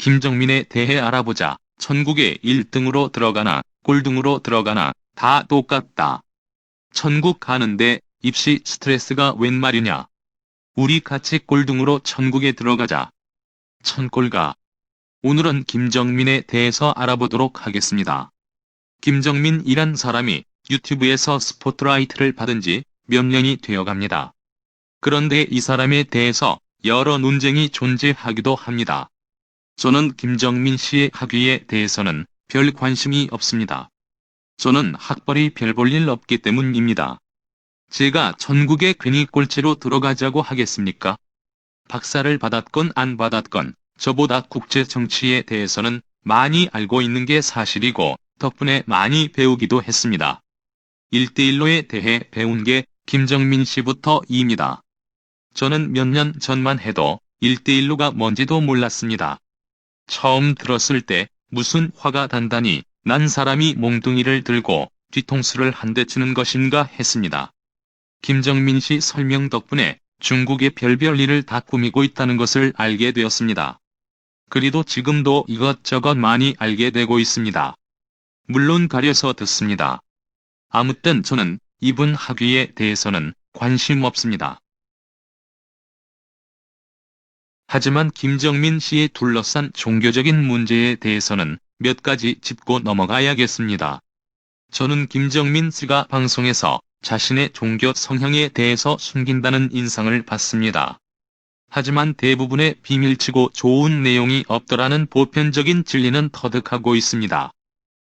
김정민에 대해 알아보자. 천국에 1등으로 들어가나 꼴등으로 들어가나 다 똑같다. 천국 가는데 입시 스트레스가 웬 말이냐. 우리 같이 꼴등으로 천국에 들어가자. 천꼴가. 오늘은 김정민에 대해서 알아보도록 하겠습니다. 김정민이란 사람이 유튜브에서 스포트라이트를 받은 지 몇 년이 되어갑니다. 그런데 이 사람에 대해서 여러 논쟁이 존재하기도 합니다. 저는 김정민 씨의 학위에 대해서는 별 관심이 없습니다. 저는 학벌이 별 볼 일 없기 때문입니다. 제가 천국에 괜히 꼴찌로 들어가자고 하겠습니까? 박사를 받았건 안 받았건 저보다 국제 정치에 대해서는 많이 알고 있는 게 사실이고 덕분에 많이 배우기도 했습니다. 1대1로에 대해 배운 게 김정민 씨부터입니다. 저는 몇 년 전만 해도 1대1로가 뭔지도 몰랐습니다. 처음 들었을 때 무슨 화가 단단히 난 사람이 몽둥이를 들고 뒤통수를 한 대 치는 것인가 했습니다. 김정민 씨 설명 덕분에 중국의 별별 일을 다 꾸미고 있다는 것을 알게 되었습니다. 그리도 지금도 이것저것 많이 알게 되고 있습니다. 물론 가려서 듣습니다. 아무튼 저는 이분 학위에 대해서는 관심 없습니다. 하지만 김정민 씨에 둘러싼 종교적인 문제에 대해서는 몇 가지 짚고 넘어가야겠습니다. 저는 김정민 씨가 방송에서 자신의 종교 성향에 대해서 숨긴다는 인상을 받습니다. 하지만 대부분의 비밀치고 좋은 내용이 없더라는 보편적인 진리는 터득하고 있습니다.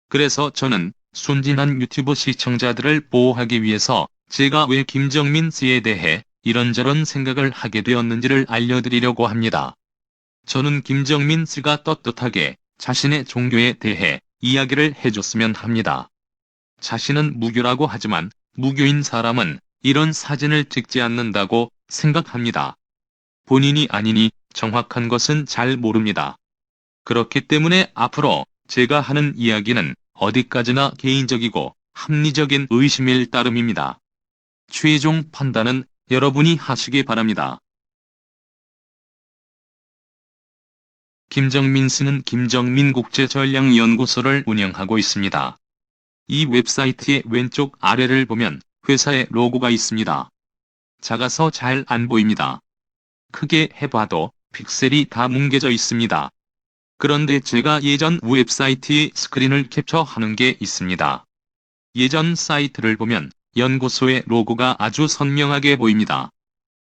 그래서 저는 순진한 유튜브 시청자들을 보호하기 위해서 제가 왜 김정민 씨에 대해 이런저런 생각을 하게 되었는지를 알려드리려고 합니다. 저는 김정민 씨가 떳떳하게 자신의 종교에 대해 이야기를 해줬으면 합니다. 자신은 무교라고 하지만 무교인 사람은 이런 사진을 찍지 않는다고 생각합니다. 본인이 아니니 정확한 것은 잘 모릅니다. 그렇기 때문에 앞으로 제가 하는 이야기는 어디까지나 개인적이고 합리적인 의심일 따름입니다. 최종 판단은 여러분이 하시기 바랍니다. 김정민 씨는 김정민국제전략연구소를 운영하고 있습니다. 이 웹사이트의 왼쪽 아래를 보면 회사의 로고가 있습니다. 작아서 잘 안 보입니다. 크게 해봐도 픽셀이 다 뭉개져 있습니다. 그런데 제가 예전 웹사이트의 스크린을 캡처하는 게 있습니다. 예전 사이트를 보면 연구소의 로고가 아주 선명하게 보입니다.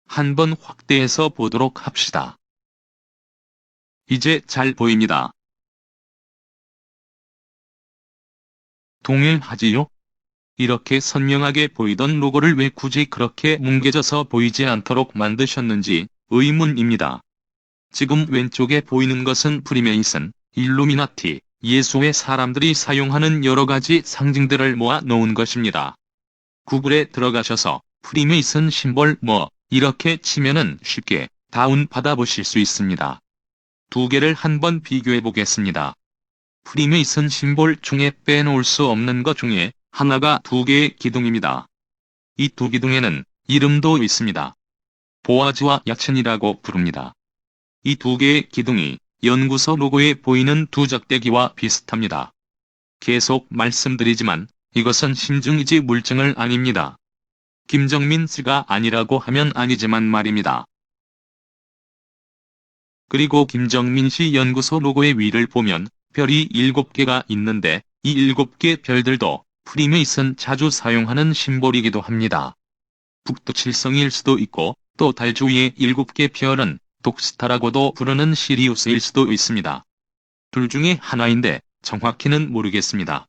한번 확대해서 보도록 합시다. 이제 잘 보입니다. 동일하지요? 이렇게 선명하게 보이던 로고를 왜 굳이 그렇게 뭉개져서 보이지 않도록 만드셨는지 의문입니다. 지금 왼쪽에 보이는 것은 프리메이슨, 일루미나티, 예수의 사람들이 사용하는 여러가지 상징들을 모아 놓은 것입니다. 구글에 들어가셔서 프리메이슨 심볼 이렇게 치면은 쉽게 다운받아 보실 수 있습니다. 두 개를 한번 비교해 보겠습니다. 프리메이슨 심볼 중에 빼놓을 수 없는 것 중에 하나가 두 개의 기둥입니다. 이 두 기둥에는 이름도 있습니다. 보아즈와 야첸이라고 부릅니다. 이 두 개의 기둥이 연구소 로고에 보이는 두 적대기와 비슷합니다. 계속 말씀드리지만 이것은 심증이지 물증을 아닙니다. 김정민 씨가 아니라고 하면 아니지만 말입니다. 그리고 김정민 씨 연구소 로고의 위를 보면 별이 7개가 있는데 이 7개 별들도 프리메이슨 자주 사용하는 심볼이기도 합니다. 북두 칠성일 수도 있고 또 달 주위의 7개 별은 독스타라고도 부르는 시리우스일 수도 있습니다. 둘 중에 하나인데 정확히는 모르겠습니다.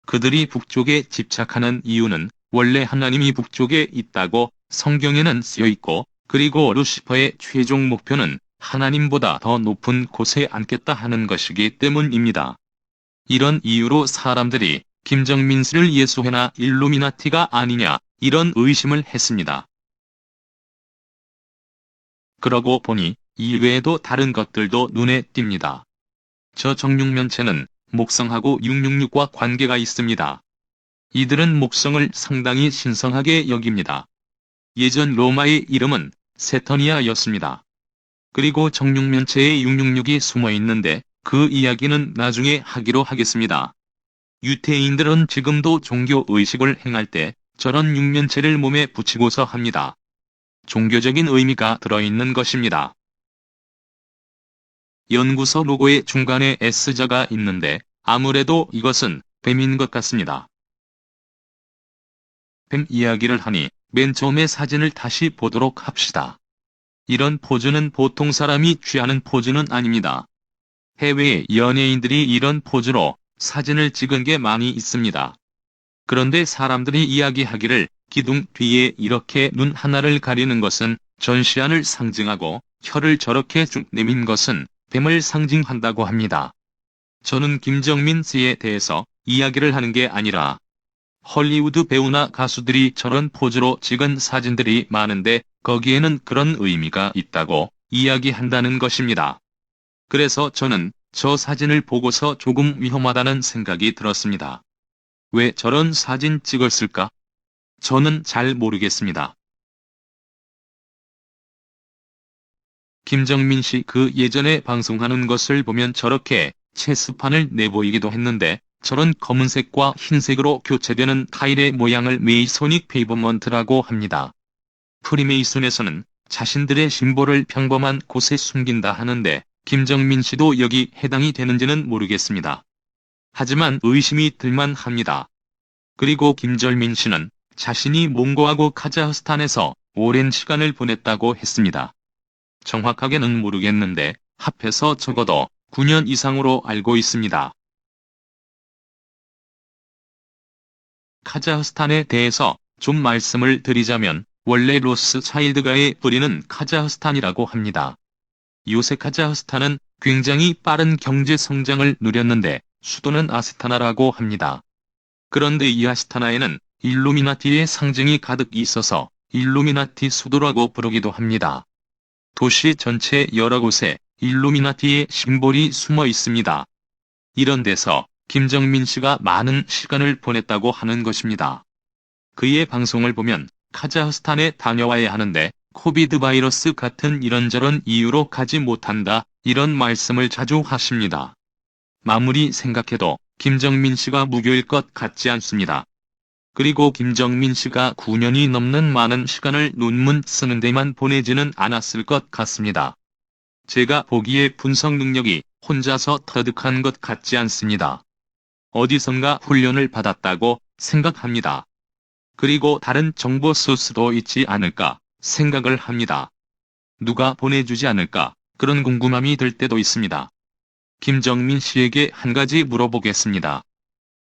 그들이 북쪽에 집착하는 이유는 원래 하나님이 북쪽에 있다고 성경에는 쓰여 있고 그리고 루시퍼의 최종 목표는 하나님보다 더 높은 곳에 앉겠다 하는 것이기 때문입니다. 이런 이유로 사람들이 김정민 씨를 예수회나 일루미나티가 아니냐 이런 의심을 했습니다. 그러고 보니 이외에도 다른 것들도 눈에 띕니다. 저 정육면체는 목성하고 666과 관계가 있습니다. 이들은 목성을 상당히 신성하게 여깁니다. 예전 로마의 이름은 세터니아였습니다. 그리고 정육면체에 666이 숨어 있는데 그 이야기는 나중에 하기로 하겠습니다. 유태인들은 지금도 종교 의식을 행할 때 저런 육면체를 몸에 붙이고서 합니다. 종교적인 의미가 들어있는 것입니다. 연구소 로고의 중간에 S자가 있는데 아무래도 이것은 뱀인 것 같습니다. 뱀 이야기를 하니 맨 처음에 사진을 다시 보도록 합시다. 이런 포즈는 보통 사람이 취하는 포즈는 아닙니다. 해외의 연예인들이 이런 포즈로 사진을 찍은 게 많이 있습니다. 그런데 사람들이 이야기하기를 기둥 뒤에 이렇게 눈 하나를 가리는 것은 전시안을 상징하고 혀를 저렇게 쭉 내민 것은 뱀을 상징한다고 합니다. 저는 김정민 씨에 대해서 이야기를 하는 게 아니라 헐리우드 배우나 가수들이 저런 포즈로 찍은 사진들이 많은데 거기에는 그런 의미가 있다고 이야기한다는 것입니다. 그래서 저는 저 사진을 보고서 조금 위험하다는 생각이 들었습니다. 왜 저런 사진 찍었을까? 저는 잘 모르겠습니다. 김정민 씨 그 예전에 방송하는 것을 보면 저렇게 체스판을 내보이기도 했는데 저런 검은색과 흰색으로 교체되는 타일의 모양을 메이소닉 페이버먼트라고 합니다. 프리메이슨에서는 자신들의 심볼을 평범한 곳에 숨긴다 하는데 김정민 씨도 여기 해당이 되는지는 모르겠습니다. 하지만 의심이 들만 합니다. 그리고 김정민 씨는 자신이 몽고하고 카자흐스탄에서 오랜 시간을 보냈다고 했습니다. 정확하게는 모르겠는데 합해서 적어도 9년 이상으로 알고 있습니다. 카자흐스탄에 대해서 좀 말씀을 드리자면 원래 로스차일드가의 뿌리는 카자흐스탄이라고 합니다. 요새 카자흐스탄은 굉장히 빠른 경제 성장을 누렸는데 수도는 아스타나라고 합니다. 그런데 이 아스타나에는 일루미나티의 상징이 가득 있어서 일루미나티 수도라고 부르기도 합니다. 도시 전체 여러 곳에 일루미나티의 심볼이 숨어 있습니다. 이런 데서 김정민 씨가 많은 시간을 보냈다고 하는 것입니다. 그의 방송을 보면 카자흐스탄에 다녀와야 하는데 코비드 바이러스 같은 이런저런 이유로 가지 못한다 이런 말씀을 자주 하십니다. 아무리 생각해도 김정민 씨가 무교일 것 같지 않습니다. 그리고 김정민 씨가 9년이 넘는 많은 시간을 논문 쓰는 데만 보내지는 않았을 것 같습니다. 제가 보기에 분석 능력이 혼자서 터득한 것 같지 않습니다. 어디선가 훈련을 받았다고 생각합니다. 그리고 다른 정보 소스도 있지 않을까 생각을 합니다. 누가 보내주지 않을까 그런 궁금함이 들 때도 있습니다. 김정민 씨에게 한 가지 물어보겠습니다.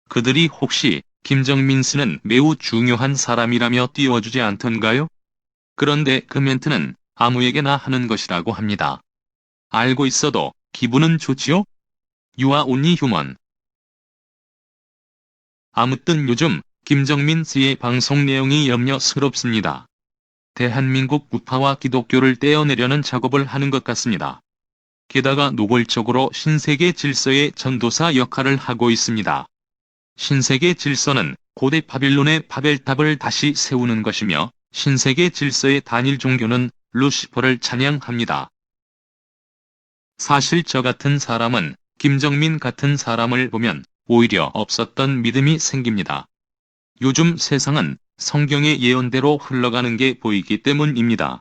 그들이 혹시 김정민 씨는 매우 중요한 사람이라며 띄워주지 않던가요? 그런데 그 멘트는 아무에게나 하는 것이라고 합니다. 알고 있어도 기분은 좋지요? You are only human. 아무튼 요즘 김정민 씨의 방송 내용이 염려스럽습니다. 대한민국 우파와 기독교를 떼어내려는 작업을 하는 것 같습니다. 게다가 노골적으로 신세계 질서의 전도사 역할을 하고 있습니다. 신세계 질서는 고대 바빌론의 바벨탑을 다시 세우는 것이며 신세계 질서의 단일 종교는 루시퍼를 찬양합니다. 사실 저 같은 사람은 김정민 같은 사람을 보면 오히려 없었던 믿음이 생깁니다. 요즘 세상은 성경의 예언대로 흘러가는 게 보이기 때문입니다.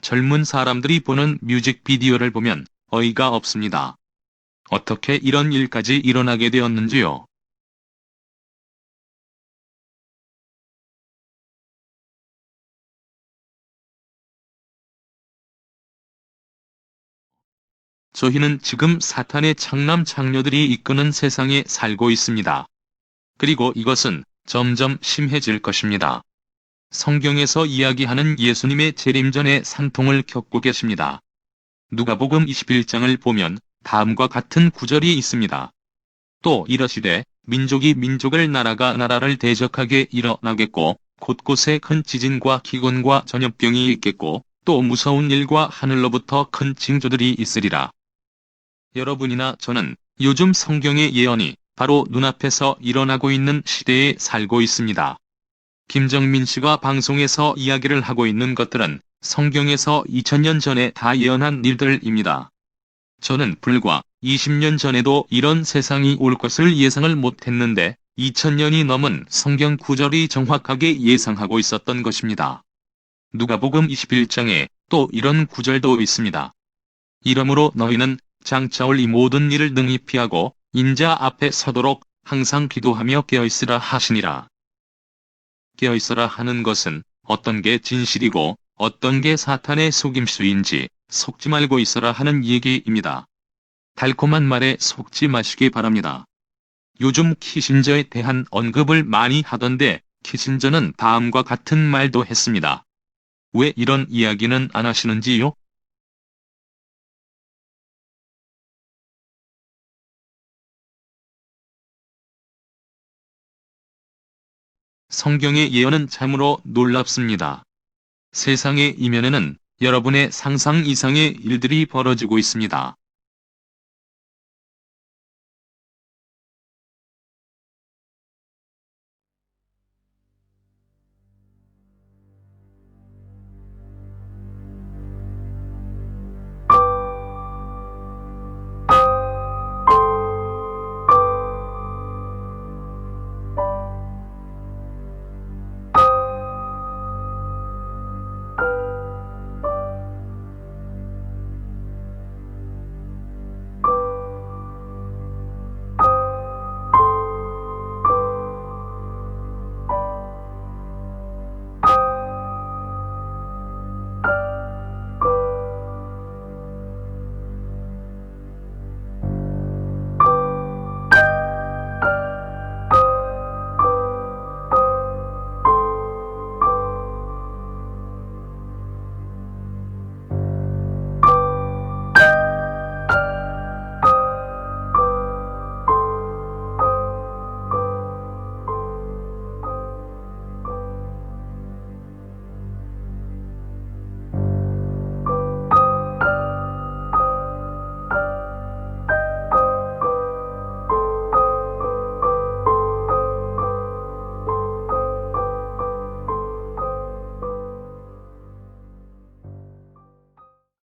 젊은 사람들이 보는 뮤직비디오를 보면 어이가 없습니다. 어떻게 이런 일까지 일어나게 되었는지요? 저희는 지금 사탄의 장남 장녀들이 이끄는 세상에 살고 있습니다. 그리고 이것은 점점 심해질 것입니다. 성경에서 이야기하는 예수님의 재림 전의 산통을 겪고 계십니다. 누가복음 21장을 보면 다음과 같은 구절이 있습니다. 또 이러시되 민족이 민족을 나라가 나라를 대적하게 일어나겠고 곳곳에 큰 지진과 기근과 전염병이 있겠고 또 무서운 일과 하늘로부터 큰 징조들이 있으리라. 여러분이나 저는 요즘 성경의 예언이 바로 눈앞에서 일어나고 있는 시대에 살고 있습니다. 김정민 씨가 방송에서 이야기를 하고 있는 것들은 성경에서 2000년 전에 다 예언한 일들입니다. 저는 불과 20년 전에도 이런 세상이 올 것을 예상을 못했는데 2000년이 넘은 성경 구절이 정확하게 예상하고 있었던 것입니다. 누가복음 21장에 또 이런 구절도 있습니다. 이러므로 너희는 장차 올 이 모든 일을 능히 피하고 인자 앞에 서도록 항상 기도하며 깨어있으라 하시니라. 깨어있어라 하는 것은 어떤 게 진실이고 어떤 게 사탄의 속임수인지 속지 말고 있어라 하는 얘기입니다. 달콤한 말에 속지 마시기 바랍니다. 요즘 키신저에 대한 언급을 많이 하던데 키신저는 다음과 같은 말도 했습니다. 왜 이런 이야기는 안 하시는지요? 성경의 예언은 참으로 놀랍습니다. 세상의 이면에는 여러분의 상상 이상의 일들이 벌어지고 있습니다.